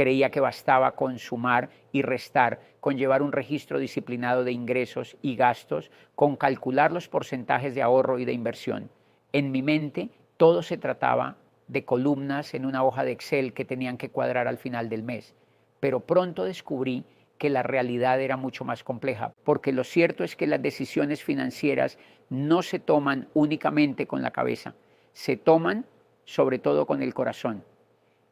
Creía que bastaba con sumar y restar, con llevar un registro disciplinado de ingresos y gastos, con calcular los porcentajes de ahorro y de inversión. En mi mente, todo se trataba de columnas en una hoja de Excel que tenían que cuadrar al final del mes. Pero pronto descubrí que la realidad era mucho más compleja, porque lo cierto es que las decisiones financieras no se toman únicamente con la cabeza, se toman sobre todo con el corazón.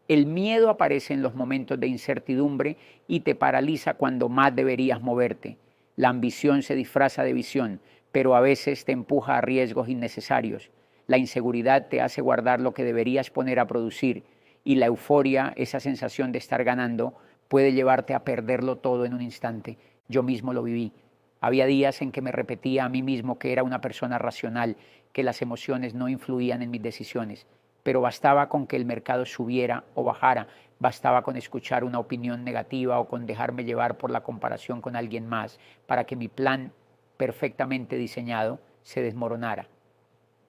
El miedo aparece en los momentos de incertidumbre y te paraliza cuando más deberías moverte. La ambición se disfraza de visión, pero a veces te empuja a riesgos innecesarios. La inseguridad te hace guardar lo que deberías poner a producir y la euforia, esa sensación de estar ganando, puede llevarte a perderlo todo en un instante. Yo mismo lo viví. Había días en que me repetía a mí mismo que era una persona racional, que las emociones no influían en mis decisiones, pero bastaba con que el mercado subiera o bajara, bastaba con escuchar una opinión negativa o con dejarme llevar por la comparación con alguien más para que mi plan perfectamente diseñado se desmoronara.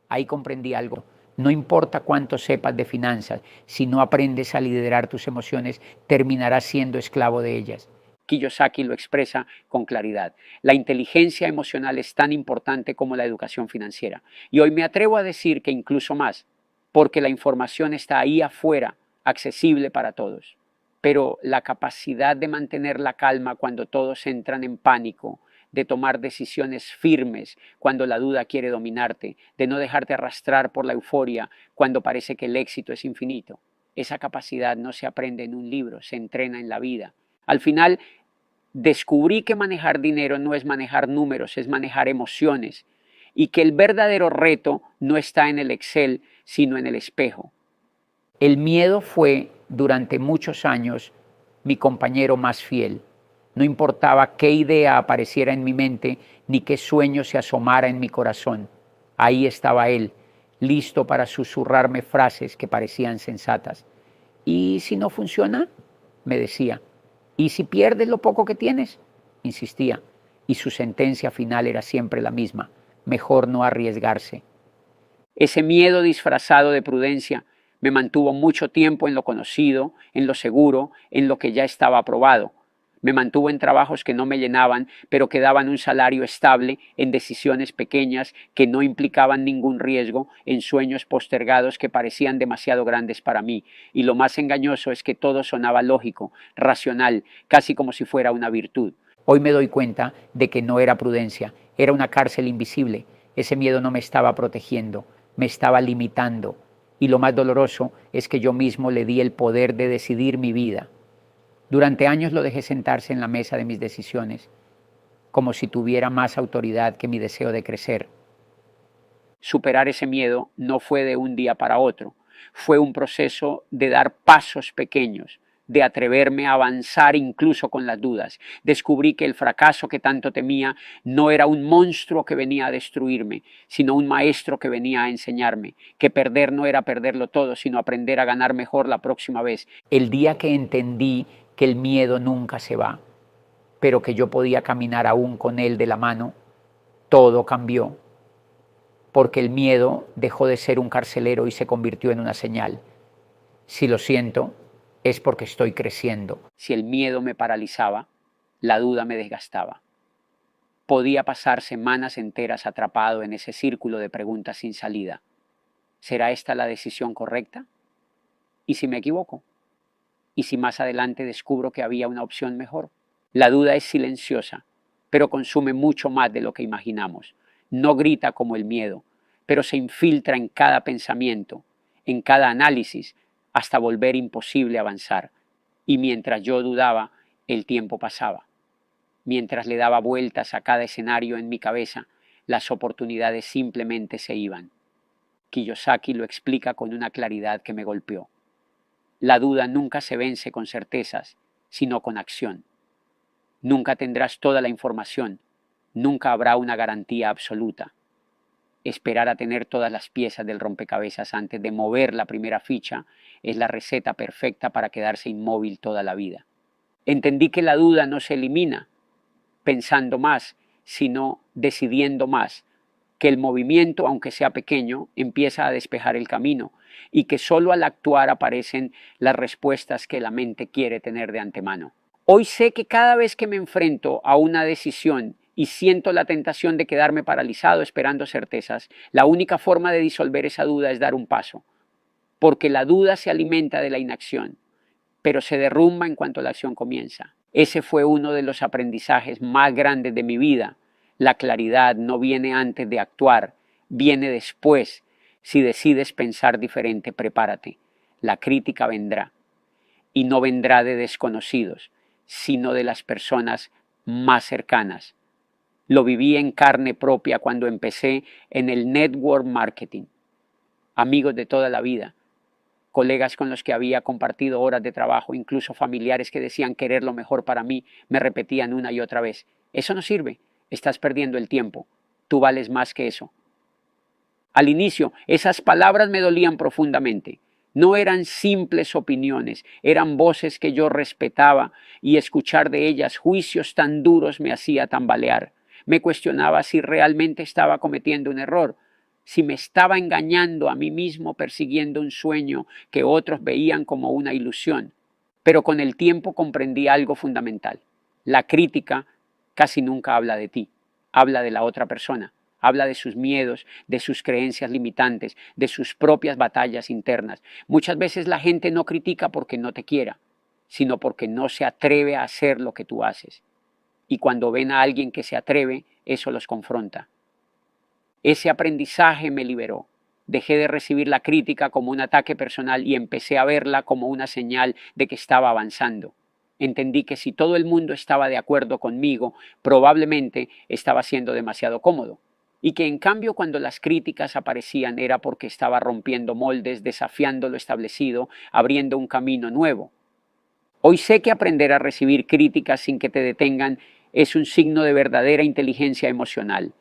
Ahí comprendí algo. No importa cuánto sepas de finanzas, si no aprendes a liderar tus emociones, terminarás siendo esclavo de ellas. Kiyosaki lo expresa con claridad. La inteligencia emocional es tan importante como la educación financiera. Y hoy me atrevo a decir que incluso más, porque la información está ahí afuera, accesible para todos. Pero la capacidad de mantener la calma cuando todos entran en pánico, de tomar decisiones firmes cuando la duda quiere dominarte, de no dejarte arrastrar por la euforia cuando parece que el éxito es infinito. Esa capacidad no se aprende en un libro, se entrena en la vida. Al final, descubrí que manejar dinero no es manejar números, es manejar emociones y que el verdadero reto no está en el Excel, sino en el espejo. El miedo fue, durante muchos años, mi compañero más fiel. No importaba qué idea apareciera en mi mente, ni qué sueño se asomara en mi corazón. Ahí estaba él, listo para susurrarme frases que parecían sensatas. ¿Y si no funciona? Me decía. ¿Y si pierdes lo poco que tienes? Insistía. Y su sentencia final era siempre la misma. Mejor no arriesgarse. Ese miedo disfrazado de prudencia me mantuvo mucho tiempo en lo conocido, en lo seguro, en lo que ya estaba aprobado. Me mantuvo en trabajos que no me llenaban, pero que daban un salario estable, en decisiones pequeñas que no implicaban ningún riesgo, en sueños postergados que parecían demasiado grandes para mí. Y lo más engañoso es que todo sonaba lógico, racional, casi como si fuera una virtud. Hoy me doy cuenta de que no era prudencia, era una cárcel invisible. Ese miedo no me estaba protegiendo, me estaba limitando. Y lo más doloroso es que yo mismo le di el poder de decidir mi vida. Durante años lo dejé sentarse en la mesa de mis decisiones, como si tuviera más autoridad que mi deseo de crecer. Superar ese miedo no fue de un día para otro, fue un proceso de dar pasos pequeños, de atreverme a avanzar incluso con las dudas. Descubrí que el fracaso que tanto temía no era un monstruo que venía a destruirme, sino un maestro que venía a enseñarme, que perder no era perderlo todo, sino aprender a ganar mejor la próxima vez. El día que entendí que el miedo nunca se va, pero que yo podía caminar aún con él de la mano, todo cambió, porque el miedo dejó de ser un carcelero y se convirtió en una señal. Si lo siento, es porque estoy creciendo. Si el miedo me paralizaba, la duda me desgastaba. Podía pasar semanas enteras atrapado en ese círculo de preguntas sin salida. ¿Será esta la decisión correcta? ¿Y si me equivoco? ¿Y si más adelante descubro que había una opción mejor? La duda es silenciosa, pero consume mucho más de lo que imaginamos. No grita como el miedo, pero se infiltra en cada pensamiento, en cada análisis, hasta volver imposible avanzar. Y mientras yo dudaba, el tiempo pasaba. Mientras le daba vueltas a cada escenario en mi cabeza, las oportunidades simplemente se iban. Kiyosaki lo explica con una claridad que me golpeó. La duda nunca se vence con certezas, sino con acción. Nunca tendrás toda la información, nunca habrá una garantía absoluta. Esperar a tener todas las piezas del rompecabezas antes de mover la primera ficha es la receta perfecta para quedarse inmóvil toda la vida. Entendí que la duda no se elimina pensando más, sino decidiendo más, que el movimiento, aunque sea pequeño, empieza a despejar el camino y que solo al actuar aparecen las respuestas que la mente quiere tener de antemano. Hoy sé que cada vez que me enfrento a una decisión y siento la tentación de quedarme paralizado esperando certezas, la única forma de disolver esa duda es dar un paso, porque la duda se alimenta de la inacción, pero se derrumba en cuanto la acción comienza. Ese fue uno de los aprendizajes más grandes de mi vida. La claridad no viene antes de actuar, viene después. Si decides pensar diferente, prepárate. La crítica vendrá, y no vendrá de desconocidos, sino de las personas más cercanas. Lo viví en carne propia cuando empecé en el network marketing. Amigos de toda la vida, colegas con los que había compartido horas de trabajo, incluso familiares que decían querer lo mejor para mí, me repetían una y otra vez: eso no sirve, estás perdiendo el tiempo, tú vales más que eso. Al inicio, esas palabras me dolían profundamente. No eran simples opiniones, eran voces que yo respetaba, y escuchar de ellas juicios tan duros me hacía tambalear. Me cuestionaba si realmente estaba cometiendo un error, si me estaba engañando a mí mismo persiguiendo un sueño que otros veían como una ilusión. Pero con el tiempo comprendí algo fundamental. La crítica casi nunca habla de ti, habla de la otra persona. Habla de sus miedos, de sus creencias limitantes, de sus propias batallas internas. Muchas veces la gente no critica porque no te quiera, sino porque no se atreve a hacer lo que tú haces. Y cuando ven a alguien que se atreve, eso los confronta. Ese aprendizaje me liberó. Dejé de recibir la crítica como un ataque personal y empecé a verla como una señal de que estaba avanzando. Entendí que si todo el mundo estaba de acuerdo conmigo, probablemente estaba siendo demasiado cómodo. Y que en cambio cuando las críticas aparecían era porque estaba rompiendo moldes, desafiando lo establecido, abriendo un camino nuevo. Hoy sé que aprender a recibir críticas sin que te detengan es un signo de verdadera inteligencia emocional,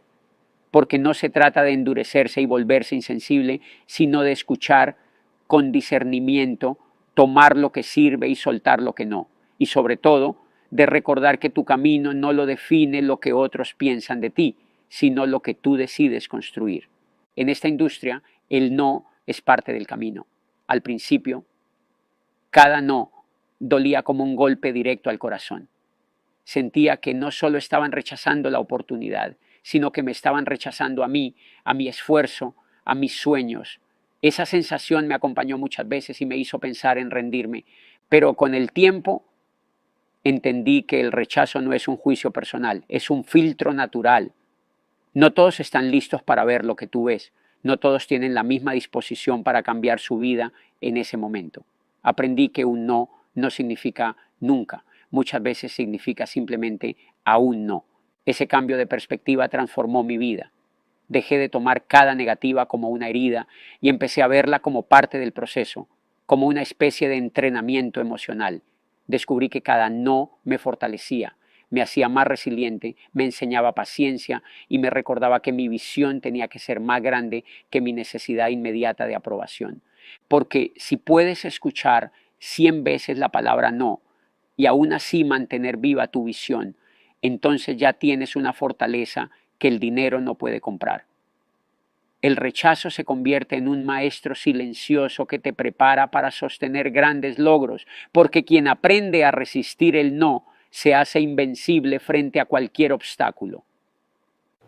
porque no se trata de endurecerse y volverse insensible, sino de escuchar con discernimiento, tomar lo que sirve y soltar lo que no. Y sobre todo, de recordar que tu camino no lo define lo que otros piensan de ti, sino lo que tú decides construir. En esta industria, el no es parte del camino. Al principio, cada no dolía como un golpe directo al corazón. Sentía que no solo estaban rechazando la oportunidad, sino que me estaban rechazando a mí, a mi esfuerzo, a mis sueños. Esa sensación me acompañó muchas veces y me hizo pensar en rendirme, pero con el tiempo entendí que el rechazo no es un juicio personal, es un filtro natural. No todos están listos para ver lo que tú ves, no todos tienen la misma disposición para cambiar su vida en ese momento. Aprendí que un no no significa nunca, muchas veces significa simplemente aún no. Ese cambio de perspectiva transformó mi vida. Dejé de tomar cada negativa como una herida y empecé a verla como parte del proceso, como una especie de entrenamiento emocional. Descubrí que cada no me fortalecía, me hacía más resiliente, me enseñaba paciencia y me recordaba que mi visión tenía que ser más grande que mi necesidad inmediata de aprobación. Porque si puedes escuchar 100 veces la palabra no y aún así mantener viva tu visión, entonces ya tienes una fortaleza que el dinero no puede comprar. El rechazo se convierte en un maestro silencioso que te prepara para sostener grandes logros, porque quien aprende a resistir el no se hace invencible frente a cualquier obstáculo.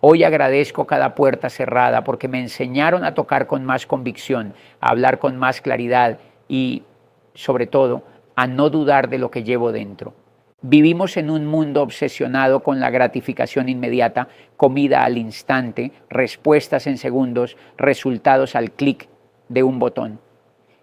Hoy agradezco cada puerta cerrada porque me enseñaron a tocar con más convicción, a hablar con más claridad y, sobre todo, a no dudar de lo que llevo dentro. Vivimos en un mundo obsesionado con la gratificación inmediata, comida al instante, respuestas en segundos, resultados al clic de un botón.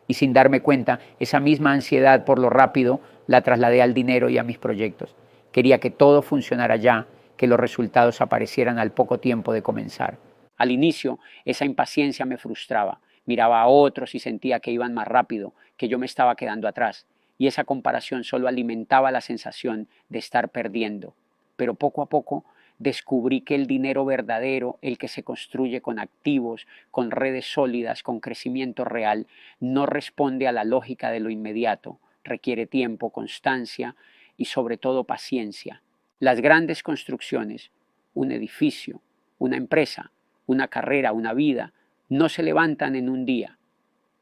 Y sin darme cuenta, esa misma ansiedad por lo rápido la trasladé al dinero y a mis proyectos. Quería que todo funcionara ya, que los resultados aparecieran al poco tiempo de comenzar. Al inicio, esa impaciencia me frustraba. Miraba a otros y sentía que iban más rápido, que yo me estaba quedando atrás. Y esa comparación solo alimentaba la sensación de estar perdiendo. Pero poco a poco descubrí que el dinero verdadero, el que se construye con activos, con redes sólidas, con crecimiento real, no responde a la lógica de lo inmediato. Requiere tiempo, constancia y sobre todo paciencia. Las grandes construcciones, un edificio, una empresa, una carrera, una vida, no se levantan en un día.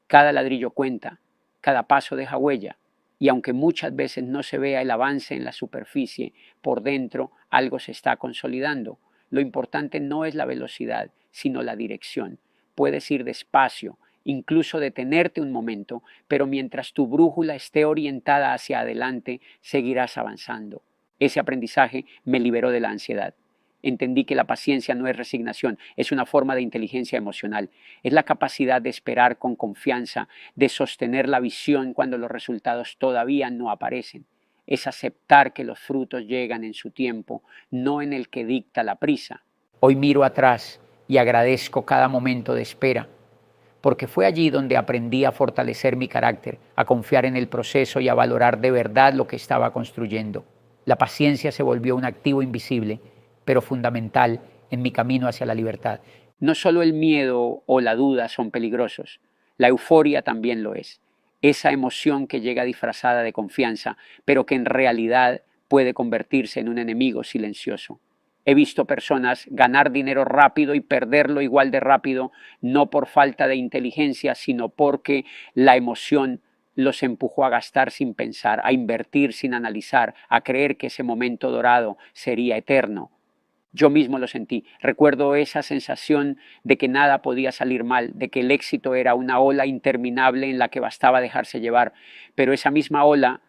Cada ladrillo cuenta, cada paso deja huella, y aunque muchas veces no se vea el avance en la superficie, por dentro algo se está consolidando. Lo importante no es la velocidad, sino la dirección. Puedes ir despacio, incluso detenerte un momento, pero mientras tu brújula esté orientada hacia adelante, seguirás avanzando. Ese aprendizaje me liberó de la ansiedad. Entendí que la paciencia no es resignación, es una forma de inteligencia emocional. Es la capacidad de esperar con confianza, de sostener la visión cuando los resultados todavía no aparecen. Es aceptar que los frutos llegan en su tiempo, no en el que dicta la prisa. Hoy miro atrás y agradezco cada momento de espera, porque fue allí donde aprendí a fortalecer mi carácter, a confiar en el proceso y a valorar de verdad lo que estaba construyendo. La paciencia se volvió un activo invisible, pero fundamental en mi camino hacia la libertad. No solo el miedo o la duda son peligrosos, la euforia también lo es. Esa emoción que llega disfrazada de confianza, pero que en realidad puede convertirse en un enemigo silencioso. He visto personas ganar dinero rápido y perderlo igual de rápido, no por falta de inteligencia, sino porque la emoción los empujó a gastar sin pensar, a invertir sin analizar, a creer que ese momento dorado sería eterno. Yo mismo lo sentí. Recuerdo esa sensación de que nada podía salir mal, de que el éxito era una ola interminable en la que bastaba dejarse llevar. Pero esa misma ola,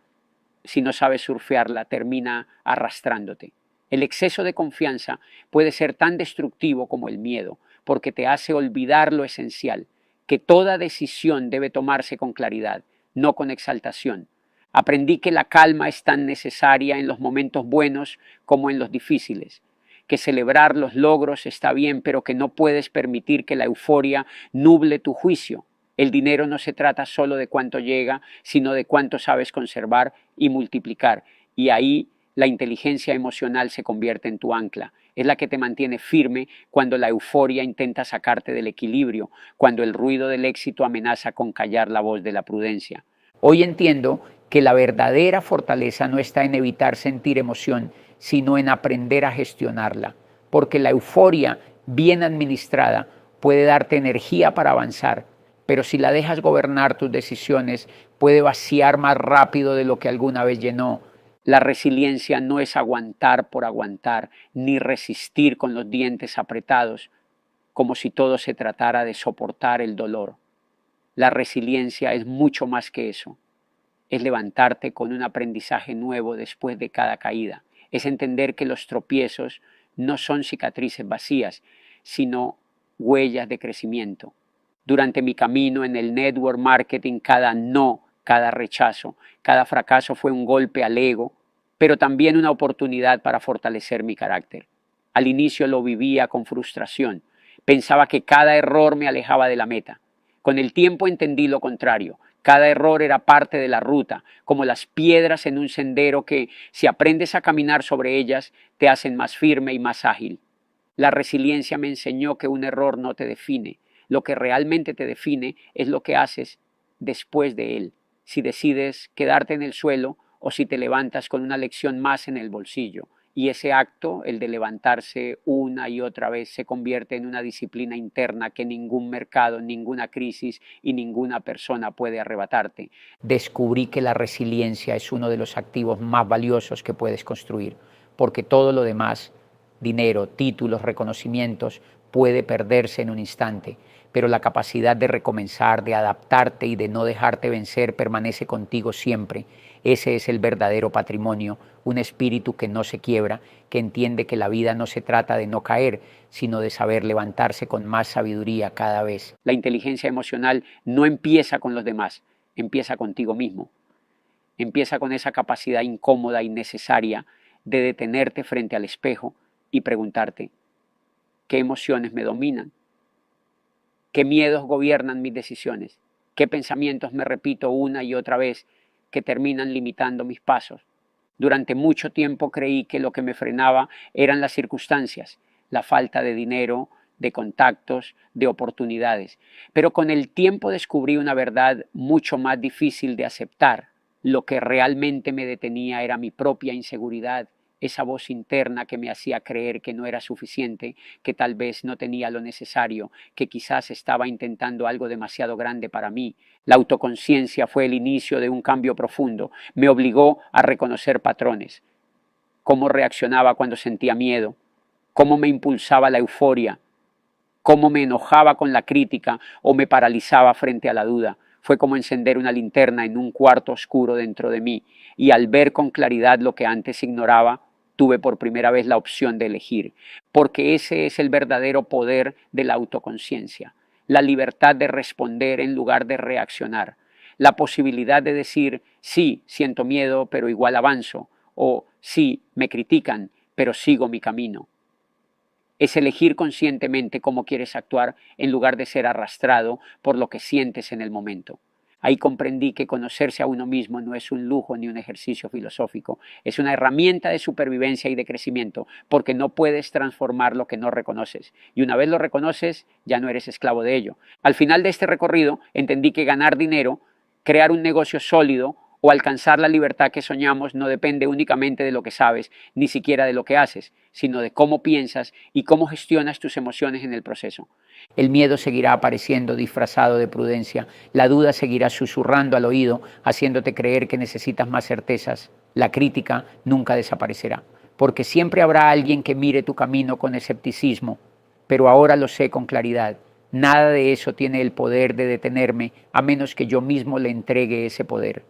si no sabes surfearla, termina arrastrándote. El exceso de confianza puede ser tan destructivo como el miedo, porque te hace olvidar lo esencial, que toda decisión debe tomarse con claridad, no con exaltación. Aprendí que la calma es tan necesaria en los momentos buenos como en los difíciles, que celebrar los logros está bien, pero que no puedes permitir que la euforia nuble tu juicio. El dinero no se trata solo de cuánto llega, sino de cuánto sabes conservar y multiplicar. Y ahí la inteligencia emocional se convierte en tu ancla. Es la que te mantiene firme cuando la euforia intenta sacarte del equilibrio, cuando el ruido del éxito amenaza con callar la voz de la prudencia. Hoy entiendo que la verdadera fortaleza no está en evitar sentir emoción, sino en aprender a gestionarla, porque la euforia bien administrada puede darte energía para avanzar, pero si la dejas gobernar tus decisiones, puede vaciar más rápido de lo que alguna vez llenó. La resiliencia no es aguantar por aguantar, ni resistir con los dientes apretados, como si todo se tratara de soportar el dolor. La resiliencia es mucho más que eso. Es levantarte con un aprendizaje nuevo después de cada caída. Es entender que los tropiezos no son cicatrices vacías, sino huellas de crecimiento. Durante mi camino en el network marketing, cada no, cada rechazo, cada fracaso fue un golpe al ego, pero también una oportunidad para fortalecer mi carácter. Al inicio lo vivía con frustración. Pensaba que cada error me alejaba de la meta. Con el tiempo entendí lo contrario. Cada error era parte de la ruta, como las piedras en un sendero que, si aprendes a caminar sobre ellas, te hacen más firme y más ágil. La resiliencia me enseñó que un error no te define. Lo que realmente te define es lo que haces después de él. Si decides quedarte en el suelo o si te levantas con una lección más en el bolsillo. Y ese acto, el de levantarse una y otra vez, se convierte en una disciplina interna que ningún mercado, ninguna crisis y ninguna persona puede arrebatarte. Descubrí que la resiliencia es uno de los activos más valiosos que puedes construir, porque todo lo demás, dinero, títulos, reconocimientos, puede perderse en un instante, pero la capacidad de recomenzar, de adaptarte y de no dejarte vencer permanece contigo siempre. Ese es el verdadero patrimonio, un espíritu que no se quiebra, que entiende que la vida no se trata de no caer, sino de saber levantarse con más sabiduría cada vez. La inteligencia emocional no empieza con los demás, empieza contigo mismo. Empieza con esa capacidad incómoda y necesaria de detenerte frente al espejo y preguntarte, ¿qué emociones me dominan? ¿Qué miedos gobiernan mis decisiones? ¿Qué pensamientos me repito una y otra vez que terminan limitando mis pasos? Durante mucho tiempo creí que lo que me frenaba eran las circunstancias, la falta de dinero, de contactos, de oportunidades. Pero con el tiempo descubrí una verdad mucho más difícil de aceptar. Lo que realmente me detenía era mi propia inseguridad, esa voz interna que me hacía creer que no era suficiente, que tal vez no tenía lo necesario, que quizás estaba intentando algo demasiado grande para mí. La autoconciencia fue el inicio de un cambio profundo. Me obligó a reconocer patrones. Cómo reaccionaba cuando sentía miedo, cómo me impulsaba la euforia, cómo me enojaba con la crítica o me paralizaba frente a la duda. Fue como encender una linterna en un cuarto oscuro dentro de mí, y al ver con claridad lo que antes ignoraba, tuve por primera vez la opción de elegir, porque ese es el verdadero poder de la autoconciencia, la libertad de responder en lugar de reaccionar, la posibilidad de decir, sí, siento miedo, pero igual avanzo, o sí, me critican, pero sigo mi camino. Es elegir conscientemente cómo quieres actuar en lugar de ser arrastrado por lo que sientes en el momento. Ahí comprendí que conocerse a uno mismo no es un lujo ni un ejercicio filosófico, es una herramienta de supervivencia y de crecimiento, porque no puedes transformar lo que no reconoces. Y una vez lo reconoces, ya no eres esclavo de ello. Al final de este recorrido, entendí que ganar dinero, crear un negocio sólido o alcanzar la libertad que soñamos no depende únicamente de lo que sabes, ni siquiera de lo que haces, sino de cómo piensas y cómo gestionas tus emociones en el proceso. El miedo seguirá apareciendo disfrazado de prudencia, la duda seguirá susurrando al oído, haciéndote creer que necesitas más certezas. La crítica nunca desaparecerá, porque siempre habrá alguien que mire tu camino con escepticismo, pero ahora lo sé con claridad. Nada de eso tiene el poder de detenerme, a menos que yo mismo le entregue ese poder.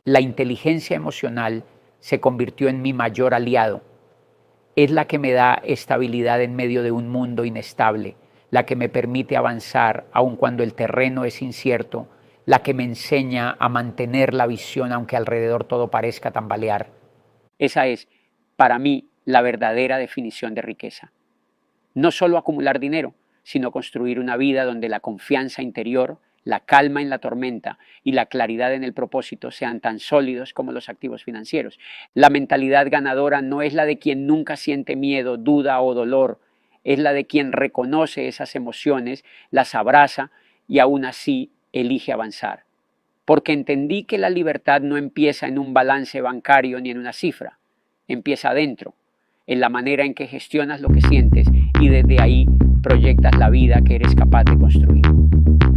La inteligencia emocional se convirtió en mi mayor aliado. Es la que me da estabilidad en medio de un mundo inestable, la que me permite avanzar aun cuando el terreno es incierto, la que me enseña a mantener la visión aunque alrededor todo parezca tambalear. Esa es, para mí, la verdadera definición de riqueza. No solo acumular dinero, sino construir una vida donde la confianza interior, la calma en la tormenta y la claridad en el propósito sean tan sólidos como los activos financieros. La mentalidad ganadora no es la de quien nunca siente miedo, duda o dolor, es la de quien reconoce esas emociones, las abraza y aún así elige avanzar. Porque entendí que la libertad no empieza en un balance bancario ni en una cifra, empieza adentro, en la manera en que gestionas lo que sientes y desde ahí proyectas la vida que eres capaz de construir.